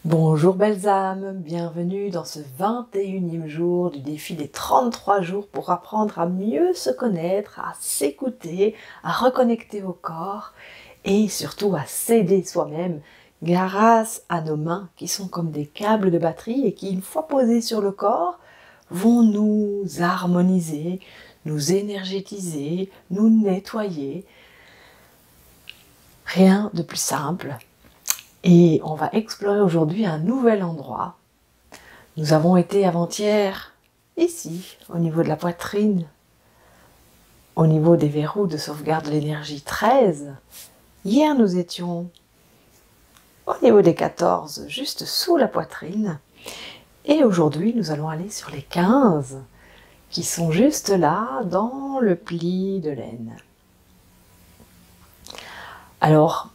Bonjour belles âmes, bienvenue dans ce 21e jour du défi des 33 jours pour apprendre à mieux se connaître, à s'écouter, à reconnecter au corps et surtout à s'aider soi-même grâce à nos mains qui sont comme des câbles de batterie et qui, une fois posés sur le corps, vont nous harmoniser, nous énergétiser, nous nettoyer. Rien de plus simple. Et on va explorer aujourd'hui un nouvel endroit. Nous avons été avant-hier ici, au niveau de la poitrine, au niveau des verrous de sauvegarde de l'énergie 13. Hier, nous étions au niveau des 14, juste sous la poitrine. Et aujourd'hui, nous allons aller sur les 15, qui sont juste là, dans le pli de l'aine. Alors,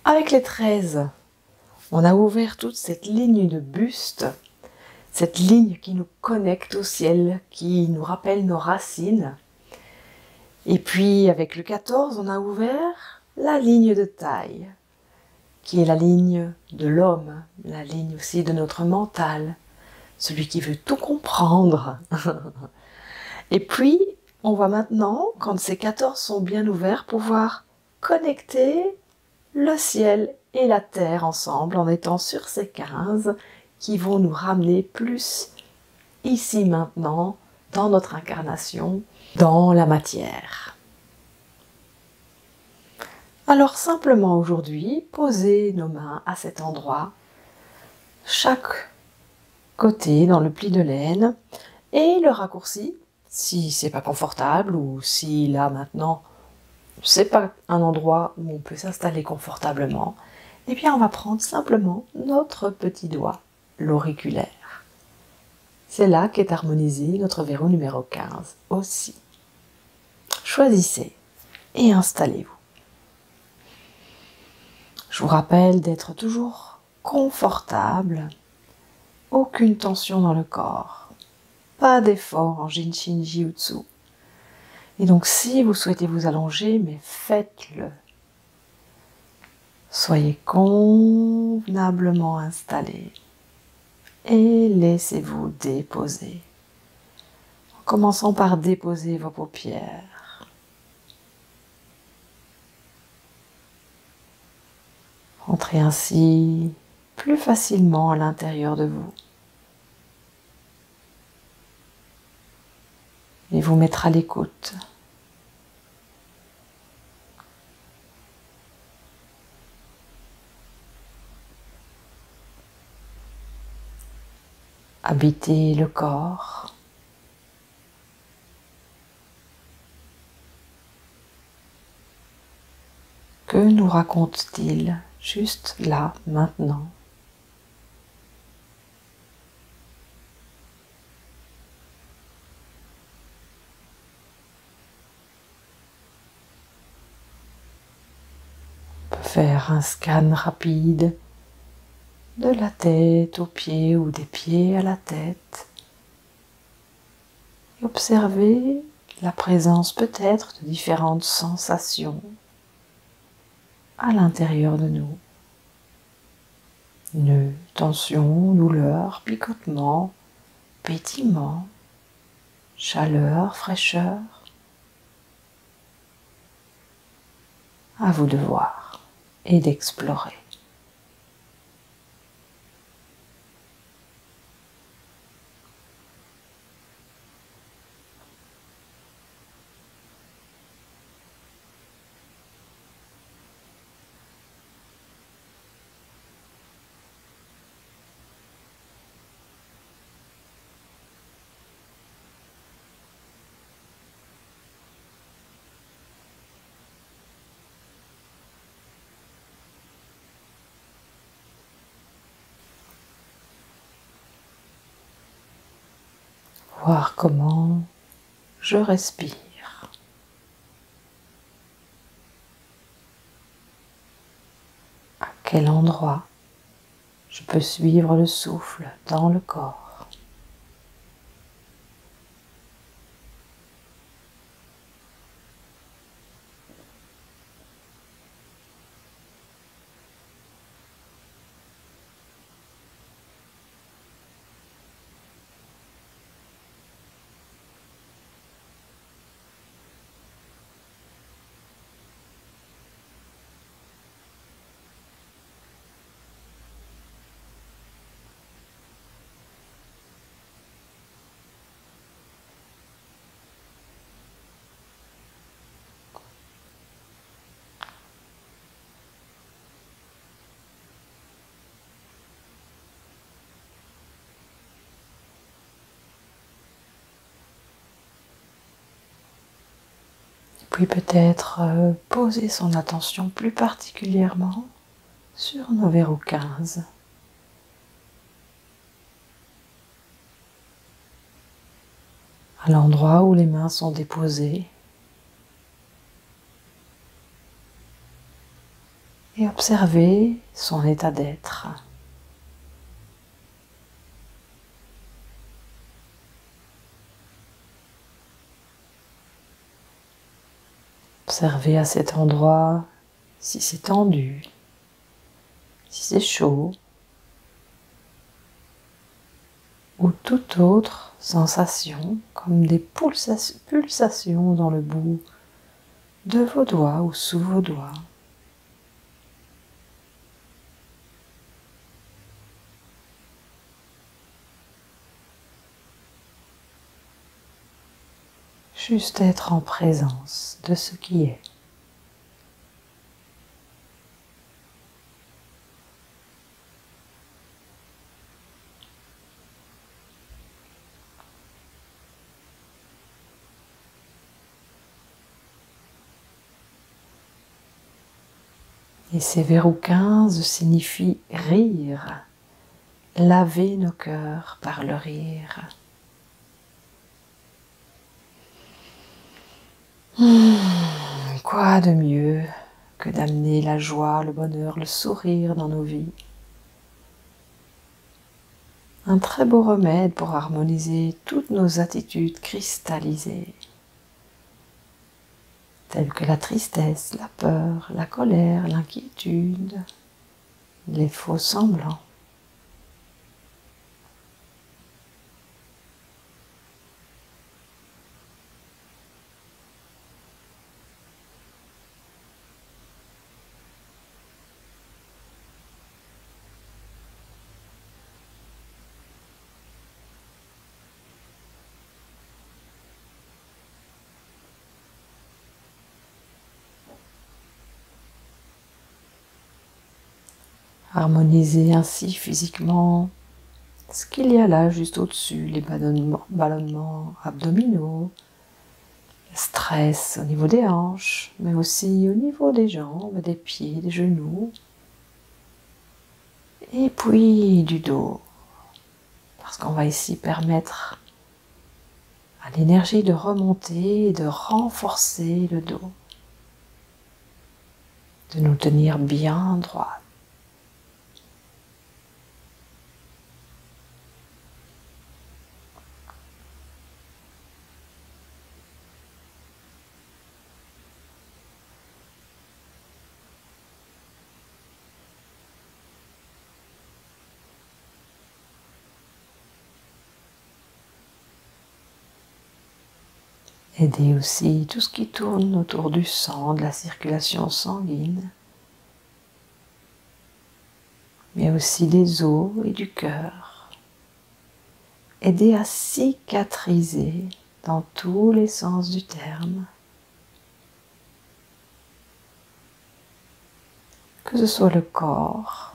avec les 13, on a ouvert toute cette ligne de buste, cette ligne qui nous connecte au ciel, qui nous rappelle nos racines. Et puis avec le 14, on a ouvert la ligne de taille, qui est la ligne de l'homme, la ligne aussi de notre mental, celui qui veut tout comprendre. Et puis, on va maintenant, quand ces 14 sont bien ouverts, pouvoir connecter le ciel et la terre ensemble en étant sur ces 15 qui vont nous ramener plus ici maintenant, dans notre incarnation, dans la matière. Alors simplement aujourd'hui, posez nos mains à cet endroit, chaque côté dans le pli de l'aine, et le raccourci, si c'est pas confortable ou si là maintenant c'est pas un endroit où on peut s'installer confortablement, eh bien on va prendre simplement notre petit doigt, l'auriculaire. C'est là qu'est harmonisé notre verrou numéro 15 aussi. Choisissez et installez-vous. Je vous rappelle d'être toujours confortable, aucune tension dans le corps, pas d'effort en Jinshin Jyutsu. Et donc si vous souhaitez vous allonger, mais faites-le. Soyez convenablement installé et laissez-vous déposer. En commençant par déposer vos paupières. Entrez ainsi plus facilement à l'intérieur de vous. Et vous mettre à l'écoute. Habitez le corps. Que nous raconte-t-il juste là, maintenant? On peut faire un scan rapide de la tête aux pieds ou des pieds à la tête et observer la présence peut-être de différentes sensations à l'intérieur de nous. Nœuds, tension, douleur, picotement, pétillement, chaleur, fraîcheur. À vous de voir et d'explorer. Voir comment je respire. À quel endroit je peux suivre le souffle dans le corps. Puis peut-être poser son attention plus particulièrement sur nos verrous 15. À l'endroit où les mains sont déposées. Et observer son état d'être. Observez à cet endroit si c'est tendu, si c'est chaud, ou toute autre sensation comme des pulsations dans le bout de vos doigts ou sous vos doigts. Juste être en présence de ce qui est. Et ces verrous 15 signifient rire, laver nos cœurs par le rire. Quoi de mieux que d'amener la joie, le bonheur, le sourire dans nos vies? Un très beau remède pour harmoniser toutes nos attitudes cristallisées, telles que la tristesse, la peur, la colère, l'inquiétude, les faux semblants. Harmoniser ainsi physiquement ce qu'il y a là juste au-dessus, les ballonnements abdominaux, le stress au niveau des hanches, mais aussi au niveau des jambes, des pieds, des genoux, et puis du dos, parce qu'on va ici permettre à l'énergie de remonter et de renforcer le dos, de nous tenir bien droit. Aider aussi tout ce qui tourne autour du sang, de la circulation sanguine, mais aussi des os et du cœur. Aider à cicatriser dans tous les sens du terme, que ce soit le corps,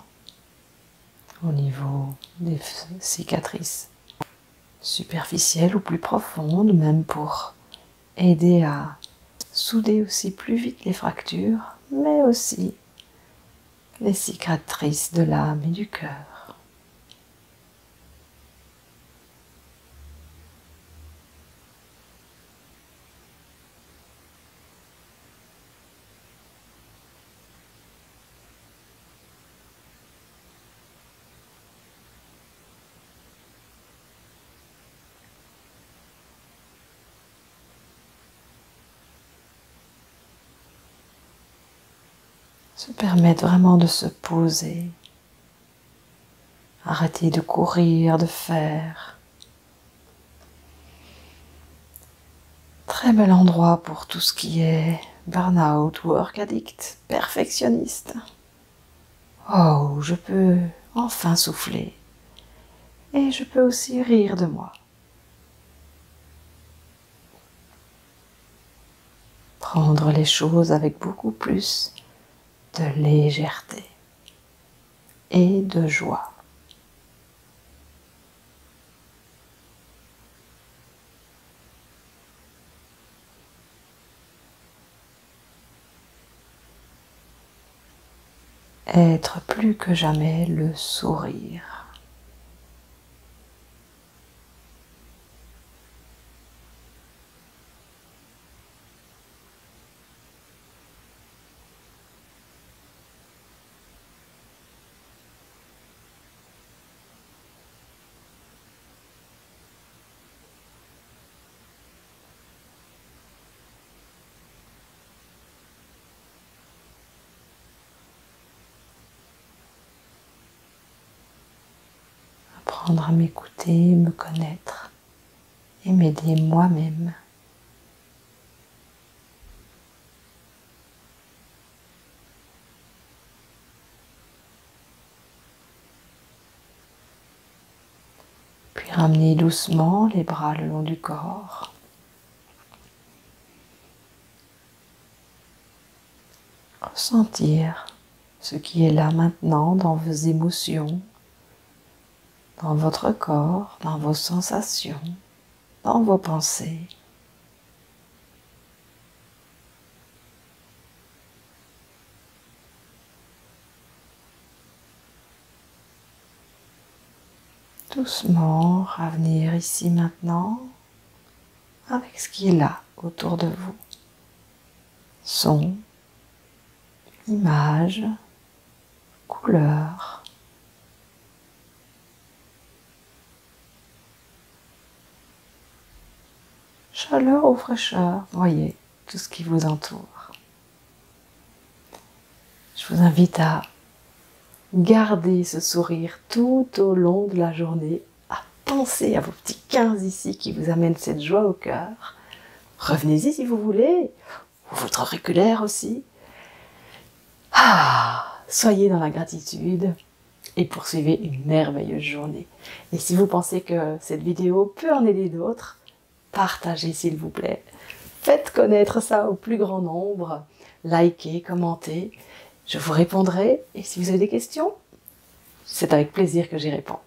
au niveau des cicatrices superficielles ou plus profondes, même pour aider à souder aussi plus vite les fractures, mais aussi les cicatrices de l'âme et du cœur. Se permettre vraiment de se poser, arrêter de courir, de faire. Très bel endroit pour tout ce qui est burn-out, work addict, perfectionniste. Oh, je peux enfin souffler et je peux aussi rire de moi. Prendre les choses avec beaucoup plus de légèreté et de joie. être plus que jamais le sourire. Apprendre à m'écouter, me connaître et m'aider moi-même. Puis ramener doucement les bras le long du corps. Ressentir ce qui est là maintenant dans vos émotions, dans votre corps, dans vos sensations, dans vos pensées. Doucement revenir ici maintenant avec ce qui est là autour de vous. Son, images, couleurs. Chaleur ou fraîcheur, voyez tout ce qui vous entoure. Je vous invite à garder ce sourire tout au long de la journée, à penser à vos petits 15 ici qui vous amènent cette joie au cœur. Revenez-y si vous voulez, ou votre auriculaire aussi. Soyez dans la gratitude et poursuivez une merveilleuse journée. Et si vous pensez que cette vidéo peut en aider d'autres, partagez s'il vous plaît. Faites connaître ça au plus grand nombre. Likez, commentez. Je vous répondrai. Et si vous avez des questions, c'est avec plaisir que j'y réponds.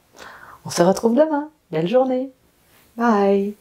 On se retrouve demain. Belle journée. Bye.